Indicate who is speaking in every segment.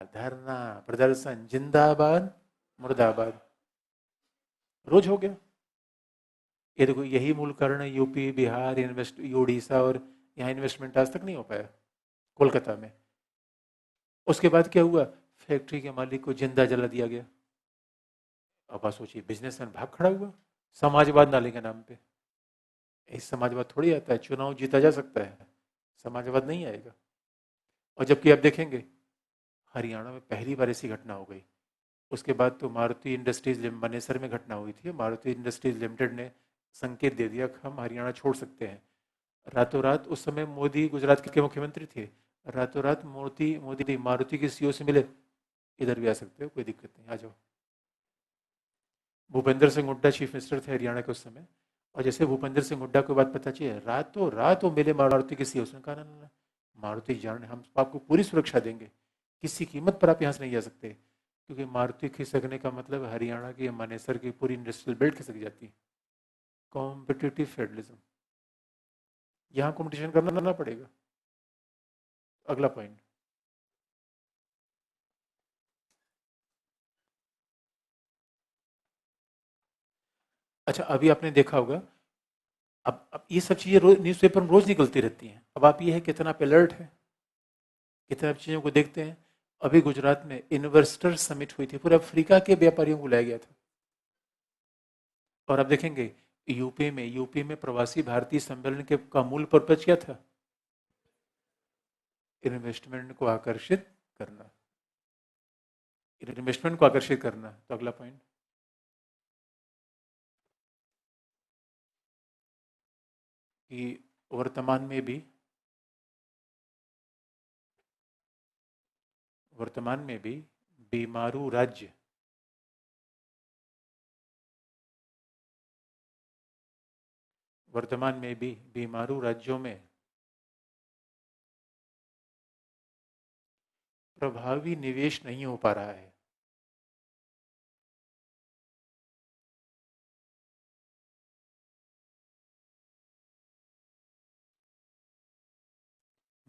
Speaker 1: धरना प्रदर्शन जिंदाबाद मुर्दाबाद रोज हो गया। ये देखो यही मूल कारण है यूपी बिहार इन्वेस्ट उड़ीसा और यहाँ इन्वेस्टमेंट आज तक नहीं हो पाया कोलकाता में। उसके बाद क्या हुआ, फैक्ट्री के मालिक को जिंदा जला दिया गया। अब आप सोचिए बिजनेसमैन भाग खड़ा हुआ समाजवाद नाले के नाम पे। इस समाजवाद थोड़ी आता है, चुनाव जीता जा सकता है, समाजवाद नहीं आएगा। और जबकि आप देखेंगे हरियाणा में पहली बार ऐसी घटना हो गई। उसके बाद तो मारुति इंडस्ट्रीज मनेसर में घटना हुई थी, मारुति इंडस्ट्रीज लिमिटेड ने संकेत दे दिया कि हम हरियाणा छोड़ सकते हैं। रातों रात, उस समय मोदी गुजरात के मुख्यमंत्री थे, रातों रात मोदी मारुति के सीईओ से मिले, इधर भी आ सकते हो कोई दिक्कत नहीं, आ जाओ। भूपेंद्र सिंह हुड्डा चीफ मिनिस्टर थे हरियाणा के उस समय, और जैसे भूपेंद्र सिंह हुड्डा को बात पता चली रातों रात वो मिले मारुति के सीईओ से, कहा ना मारुति जान हम आपको पूरी सुरक्षा देंगे, किसी कीमत पर आप यहाँ से नहीं जा सकते, क्योंकि मारुति खिसकने का मतलब हरियाणा की मानेसर की पूरी इंडस्ट्रियल बेल्ट खिसक जाती है। कॉम्पिटिटिव फेडरलिज्म, यहाँ कॉम्पिटिशन करना पड़ेगा। अगला पॉइंट, अच्छा अभी आपने देखा होगा, अब ये सब चीजें रोज न्यूज़पेपर में रोज निकलती रहती हैं। अब आप ये है कितना आप अलर्ट है, कितना आप चीजों को देखते हैं। अभी गुजरात में इन्वेस्टर समिट हुई थी, पूरे अफ्रीका के व्यापारियों को लाया गया था। और आप देखेंगे यूपी में प्रवासी भारतीय सम्मेलन के का मूल पर्पज क्या था, इन्वेस्टमेंट को आकर्षित करना, इन्वेस्टमेंट को आकर्षित करना। तो अगला पॉइंट, कि वर्तमान में भी बीमारू राज्य वर्तमान में भी बीमारू राज्यों में प्रभावी निवेश नहीं हो पा रहा है।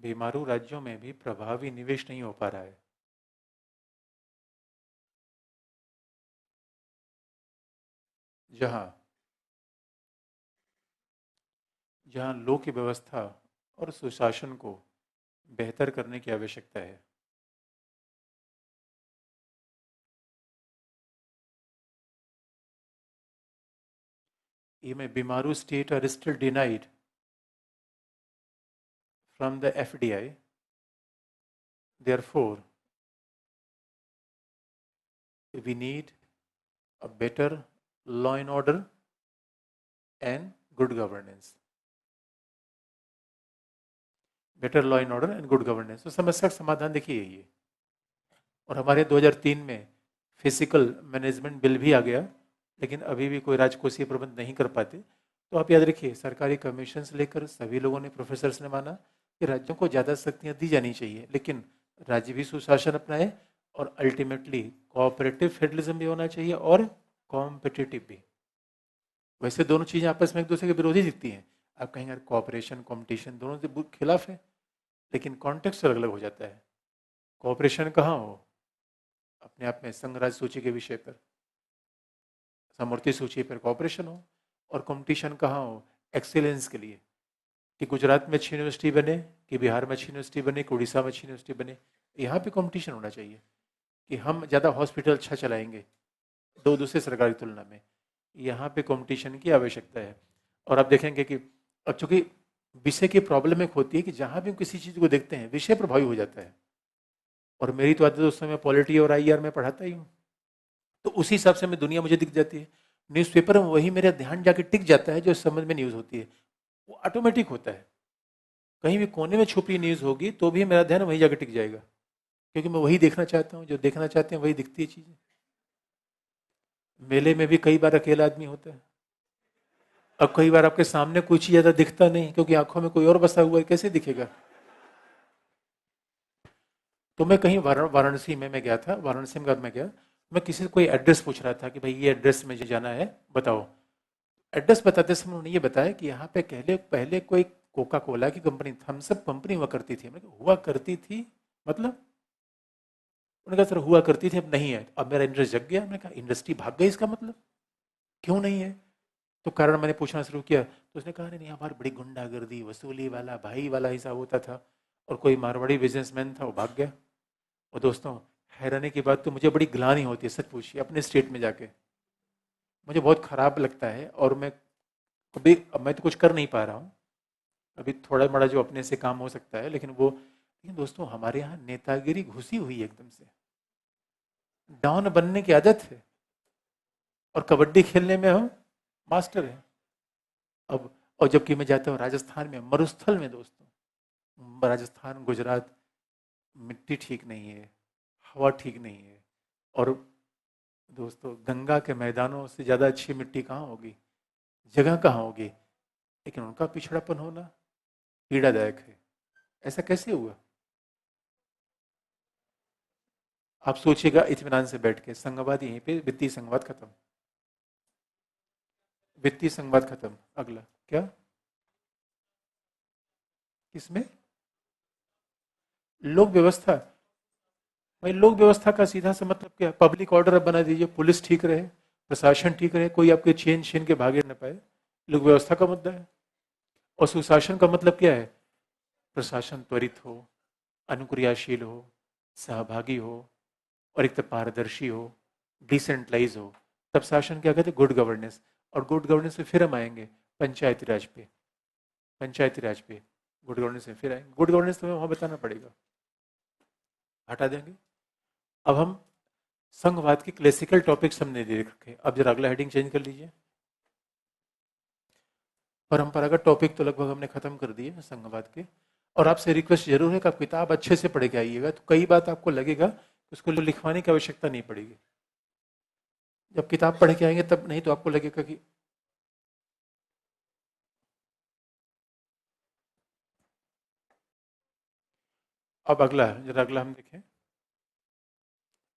Speaker 1: बीमारू राज्यों में भी प्रभावी निवेश नहीं हो पा रहा है। जहां जहां लॉ की व्यवस्था और सुशासन को बेहतर करने की आवश्यकता है। ये में BIMARU state are still denied from the FDI. Therefore, we need a better law and order and good governance. Better law and order and good governance. तो समस्या का समाधान देखिए यही है। और हमारे 2003 में फिजिकल मैनेजमेंट बिल भी आ गया, लेकिन अभी भी कोई राजकोषीय प्रबंध नहीं कर पाते। तो आप याद रखिए सरकारी कमीशन से लेकर सभी लोगों ने, प्रोफेसर्स ने माना कि राज्यों को ज़्यादा शक्तियाँ दी जानी चाहिए, लेकिन राज्य भी सुशासन अपनाए और अल्टीमेटली कोऑपरेटिव फेडरलिज्म भी होना चाहिए और कॉम्पिटिटिव भी। वैसे दोनों चीज़ें आपस में एक दूसरे के विरोधी दिखती हैं। आप कहेंगे कॉपरेशन कॉम्पिटिशन दोनों के खिलाफ है, लेकिन कॉन्टेक्स्ट अलग अलग हो जाता है। कॉपरेशन कहाँ हो, अपने आप में संघ राज्य सूची के विषय पर, समवर्ती सूची पर कॉपरेशन हो, और कंपटीशन कहाँ हो, एक्सीलेंस के लिए, कि गुजरात में अच्छी यूनिवर्सिटी बने, कि बिहार में अच्छी यूनिवर्सिटी बने, कि उड़ीसा में अच्छी यूनिवर्सिटी बने। यहाँ पे कंपटीशन होना चाहिए कि हम ज़्यादा हॉस्पिटल अच्छा चलाएंगे दो दूसरे सरकारी तुलना में। यहाँ पे कंपटीशन की आवश्यकता है। और आप देखेंगे कि अब चूंकि विषय की प्रॉब्लम एक होती है कि जहाँ भी हम किसी चीज़ को देखते हैं विषय प्रभावी हो जाता है। और मेरी तो आदत उस समय पॉलिटी और आईआर में पढ़ाता ही हूँ, तो उसी हिसाब से मैं दुनिया मुझे दिख जाती है। न्यूज़पेपर में वही मेरा ध्यान जाके टिक जाता है जो इस संबंध में न्यूज़ होती है, वो ऑटोमेटिक होता है। कहीं भी कोने में छुपी न्यूज़ होगी तो भी मेरा ध्यान वहीं जाके टिक जाएगा, क्योंकि मैं वही देखना चाहता हूँ, जो देखना चाहते हैं वही दिखती है चीज़ें। मेले में भी कई बार अकेला आदमी होता है। अब कई बार आपके सामने कुछ ही ज़्यादा दिखता नहीं, क्योंकि आंखों में कोई और बसा हुआ है, कैसे दिखेगा। तो मैं कहीं वाराणसी में मैं गया था, वाराणसी में मैं गया, मैं किसी से कोई एड्रेस पूछ रहा था कि भाई ये एड्रेस मुझे जाना है बताओ। एड्रेस बताते समय उन्होंने ये बताया कि यहाँ पे पहले पहले कोई कोका कोला की कंपनी, थम्स अप कंपनी हुआ करती थी। मैं हुआ करती थी मतलब उन्होंने कहा सर हुआ करती थी, अब नहीं है। अब मेरा इंटरेस्ट जग गया। मैंने कहा इंडस्ट्री भाग गई, इसका मतलब क्यों नहीं है? तो कारण मैंने पूछना शुरू किया, तो उसने कहा नहीं, हमारी बड़ी गुंडागर्दी, वसूली वाला, भाई वाला हिसाब होता था, और कोई मारवाड़ी बिजनेसमैन था, वो भाग गया। और दोस्तों, हैरानी की बात, तो मुझे बड़ी ग्लानि होती है, सच पूछिए, अपने स्टेट में जाके मुझे बहुत खराब लगता है। और मैं अभी, अब मैं तो कुछ कर नहीं पा रहा हूँ अभी, थोड़ा बड़ा जो अपने से काम हो सकता है, लेकिन दोस्तों हमारे यहाँ नेतागिरी घुसी हुई है एकदम से, डॉन बनने की आदत है, और कबड्डी खेलने में हम मास्टर हैं। अब और जबकि मैं जाता हूँ राजस्थान में, मरुस्थल में दोस्तों, राजस्थान, गुजरात, मिट्टी ठीक नहीं है, हवा ठीक नहीं है, और दोस्तों गंगा के मैदानों से ज़्यादा अच्छी मिट्टी कहाँ होगी, जगह कहाँ होगी, लेकिन उनका पिछड़ापन होना पीड़ादायक है। ऐसा कैसे हुआ? आप सोचिएगा इत्मीनान से बैठ के, संघवाद यहीं पे, वित्तीय संघवाद खत्म, वित्तीय संघवाद खत्म। अगला क्या, किसमें? लोक व्यवस्था। भाई लोक व्यवस्था का सीधा सा मतलब क्या है? पब्लिक ऑर्डर अब बना दीजिए, पुलिस ठीक रहे, प्रशासन ठीक रहे, कोई आपके चेन छीन के भागे न पाए, लोक व्यवस्था का मुद्दा है। और सुशासन का मतलब क्या है? प्रशासन त्वरित हो, अनुक्रियाशील हो, सहभागी हो, और एक तो पारदर्शी हो, डिसेंट्रलाइज हो। तब शासन क्या कहते हैं? Good governance. और गुड गवर्नेंस पे फिर हम आएंगे पंचायती राज पे, पंचायती राज पे गुड गवर्नेंस में फिर आएंगे। गुड गवर्नेंस तो हमें वहां बताना पड़ेगा, हटा देंगे। अब हम संघवाद के क्लासिकल टॉपिक्स हमने दे रखे, अब जरा अगला हेडिंग चेंज कर लीजिए। परंपरागत टॉपिक तो लगभग हमने खत्म कर दिए संघवाद के। और आपसे रिक्वेस्ट जरूर है कि आप किताब अच्छे से पढ़ के आइएगा, तो कई बात आपको लगेगा कि उसको लिखवाने की आवश्यकता नहीं पड़ेगी। जब किताब पढ़ के आएंगे तब, नहीं तो आपको लगेगा कि अब अगला, जरा अगला हम देखें।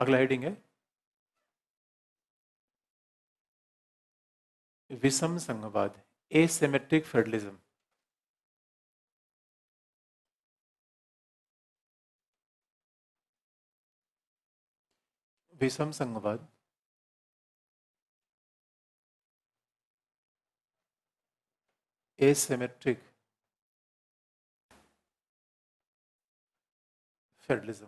Speaker 1: अगला हेडिंग है विषम संघवाद, एसिमेट्रिक फेडरलिज्म। विषम संघवाद, एसिमेट्रिक फेडरलिज्म।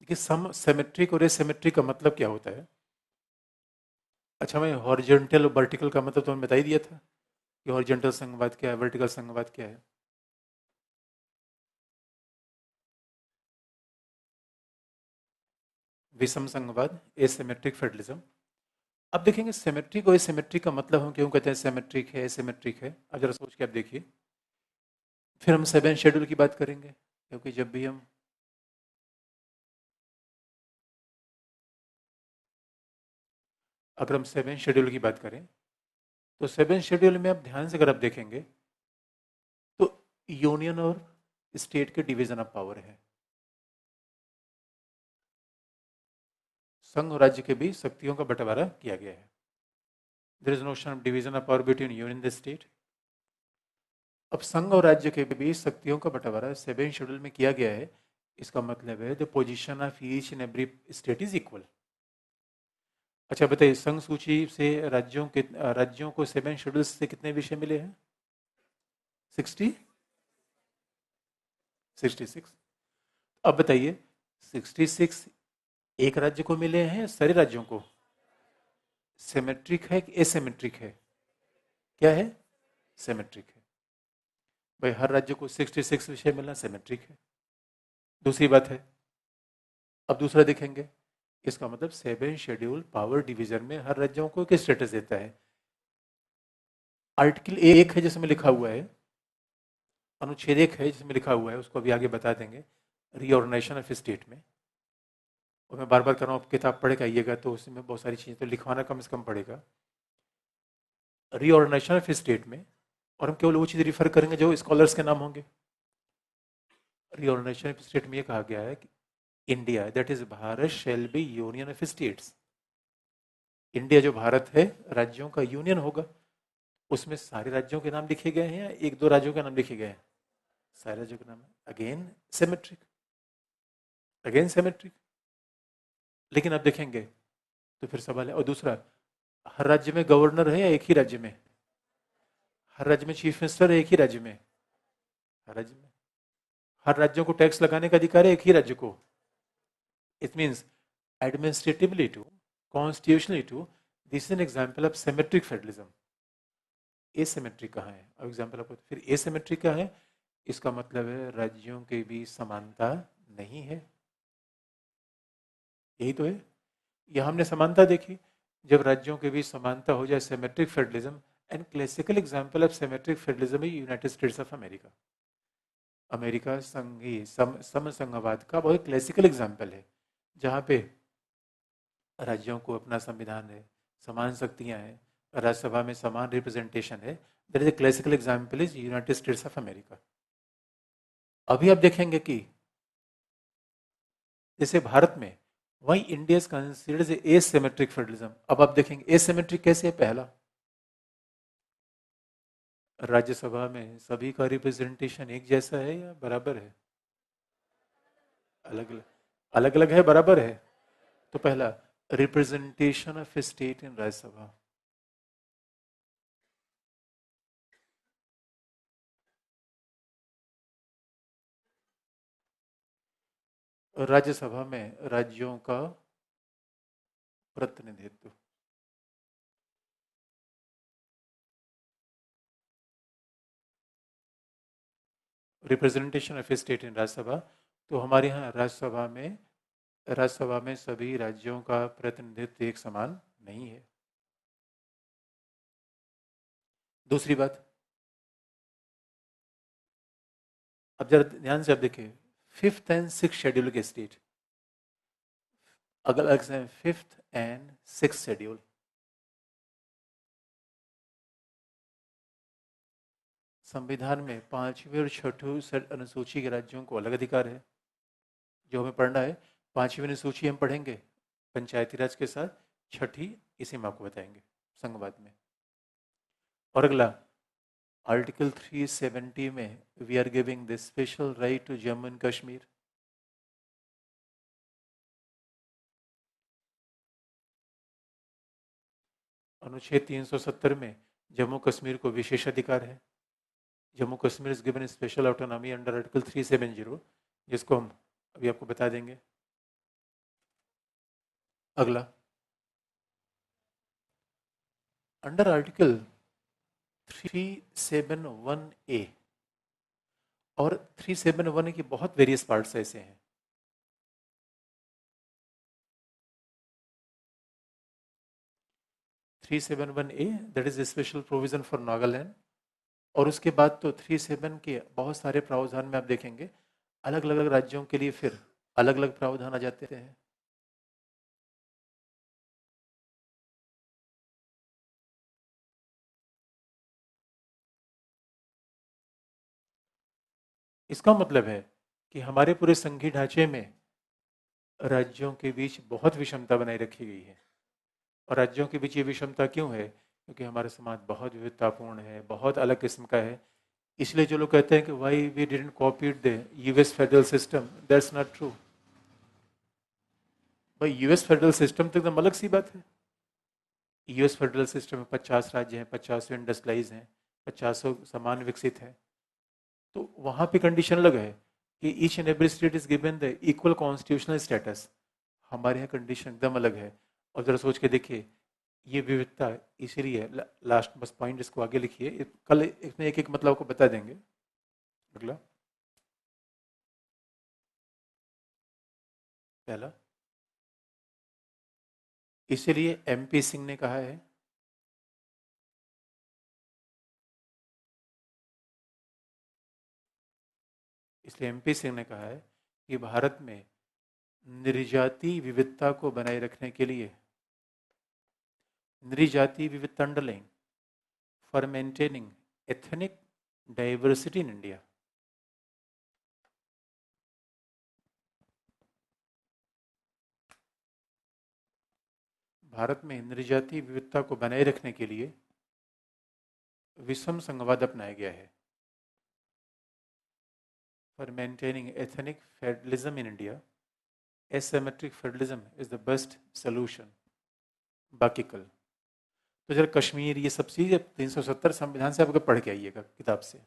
Speaker 1: देखिए, सम सिमेट्रिक और एसिमेट्रिक का मतलब क्या होता है? अच्छा, मैं हॉरिजॉन्टल और वर्टिकल का मतलब तो मैं बता ही दिया था कि हॉरिजॉन्टल संघवाद क्या है, वर्टिकल संघवाद क्या है। विषम संघवाद, एसिमेट्रिक फेडरलिज्म। अब देखेंगे सिमेट्रिक और एसिमेट्रिक का मतलब हम क्यों कहते हैं सिमेट्रिक है, एसिमेट्रिक है। अब जरा सोच के आप देखिए। फिर हम सेवन शेड्यूल की बात करेंगे, क्योंकि जब भी हम, अगर हम सेवन शेड्यूल की बात करें, तो सेवन शेड्यूल में आप ध्यान से अगर आप देखेंगे, तो यूनियन और स्टेट के डिवीजन ऑफ पावर है। संघ और राज्य के बीच शक्तियों का बंटवारा किया गया है। There is notion of division of power between union and state. अब संघ और राज्य के बीच शक्तियों का बंटवारा सेवन शेड्यूल में किया गया है। इसका मतलब है the position of each and every state is equal. अच्छा बताइए, संघ सूची से राज्यों को सेवन शेड्यूल से कितने विषय मिले हैं? 60, 66। अब बताइए, 66 एक राज्य को मिले हैं या सारे राज्यों को? सिमेट्रिक है कि एसिमेट्रिक है? क्या है? सिमेट्रिक है। भाई हर राज्य को 66 विषय मिलना सिमेट्रिक है। दूसरी बात है, अब दूसरा देखेंगे, इसका मतलब सेवन शेड्यूल पावर डिवीजन में हर राज्यों को किस स्टेटस देता है? आर्टिकल एक है जिसमें लिखा हुआ है, अनुच्छेद एक है जिसमें लिखा हुआ है, उसको अभी आगे बता देंगे, रीऑर्गेनाइजेशन ऑफ स्टेट में। और मैं बार बार कर रहा हूँ, आप किताब पढ़ के आइएगा तो उसमें बहुत सारी चीज़ें तो लिखवाना कम से कम पड़ेगा। रीऑर्गेनाइजेशन ऑफ स्टेट में, और हम केवल वो चीज़ रिफर करेंगे जो स्कॉलर्स के नाम होंगे। रीऑर्गेनाइजेशन ऑफ स्टेट में ये कहा गया है कि India, that is Bharat, shall be union of states. India जो भारत है, राज्यों का यूनियन होगा। उसमें सारे राज्यों के नाम लिखे गए हैं या एक दो राज्यों के नाम लिखे गए हैं? सारे राज्यों के नाम है, अगेन सिमेट्रिक, अगेन सिमेट्रिक। लेकिन अब देखेंगे तो फिर सवाल है, और दूसरा, हर राज्य में गवर्नर है या एक ही राज्य में? हर राज्य में चीफ मिनिस्टर है एक ही राज्य में? हर राज्य में। हर राज्यों को टैक्स लगाने का अधिकार है एक ही राज्य को? It means administratively too, constitutionally too, this is an example of symmetric federalism. Asymmetric कहाँ है? अब एग्जाम्पल आपको, फिर एसिमेट्रिक क्या है? इसका मतलब है राज्यों के बीच समानता नहीं है, यही तो है। यह हमने समानता देखी, जब राज्यों के बीच समानता हो जाए, symmetric federalism. And classical example of symmetric federalism है United States of America. America संघीय समसंघवाद का बहुत क्लासिकल एग्जांपल है, जहाँ पे राज्यों को अपना संविधान है, समान शक्तियां हैं, राज्यसभा में समान रिप्रेजेंटेशन है। That is a classical example is United States of America. अभी आप देखेंगे कि जैसे भारत में, वही India is considered asymmetric federalism. अब आप देखेंगे एसिमेट्रिक कैसे है? पहला, राज्यसभा में सभी का रिप्रेजेंटेशन एक जैसा है या बराबर है? अलग अलग, अलग अलग है, बराबर है? तो पहला, representation of state in Rajya Sabha. Rajya Sabha में राज्यों का प्रतिनिधित्व। Representation of state in Rajya Sabha. तो हमारे यहाँ राज्यसभा में सभी राज्यों का प्रतिनिधित्व एक समान नहीं है। दूसरी बात, अब जरा ध्यान से आप देखिए, फिफ्थ एंड सिक्स शेड्यूल के स्टेट अलग अलग से, फिफ्थ एंड सिक्स शेड्यूल। संविधान में पांचवी और छठी अनुसूची के राज्यों को अलग अधिकार है। जो हमें पढ़ना है, पांचवी अनुसूची हम पढ़ेंगे पंचायती राज के साथ, छठी इसी में आपको बताएंगे संघवाद में। और अगला, आर्टिकल 370 में we are giving the special right to Jammu and Kashmir. अनुच्छेद 370 में जम्मू कश्मीर को विशेष अधिकार है। Jammu Kashmir is given special autonomy under article 370, जिसको हम अभी आपको बता देंगे। अगला, अंडर आर्टिकल 371A, और 371 की बहुत वेरियस पार्ट्स ऐसे हैं। Three seven one A, that is special provision for Nagaland. और उसके बाद तो 37 के बहुत सारे प्रावधान में आप देखेंगे, अलग अलग राज्यों के लिए फिर अलग अलग प्रावधान आ जाते हैं। इसका मतलब है कि हमारे पूरे संघीय ढांचे में राज्यों के बीच बहुत विषमता बनाई रखी गई है। और राज्यों के बीच ये विषमता क्यों है? क्योंकि हमारा समाज बहुत विविधतापूर्ण है, बहुत अलग किस्म का है। इसलिए जो लोग कहते हैं कि why we didn't copied the US federal system, that's not true. भाई यूएस फेडरल सिस्टम तो एकदम अलग सी बात है। यूएस फेडरल सिस्टम में 50 राज्य हैं, 50 इंडस्ट्रियलाइज हैं, 50 समान विकसित हैं। तो वहाँ पे कंडीशन अलग है कि each and every state is given the equal constitutional status. हमारे यहाँ कंडीशन एकदम अलग है। और जरा सोच के देखिए, ये विविधता इसीलिए, लास्ट बस पॉइंट इसको आगे लिखिए, कल इसमें एक एक मतलब आपको बता देंगे। अगला, पहला, इसीलिए एमपी सिंह ने कहा है, इसलिए एमपी सिंह ने कहा है कि भारत में नृजाति विविधता को बनाए रखने के लिए, नृजाति विविधता underline, for maintaining ethnic diversity in India. Bharat में नृजाति विविधता को बनाए रखने के लिए विषम संघवाद अपनाया गया है। for maintaining ethnic federalism in India, asymmetric federalism is the best solution. बाकी कल तो जरा कश्मीर ये सब चीज़ 370 संविधान से आपको पढ़ के आइएगा किताब से।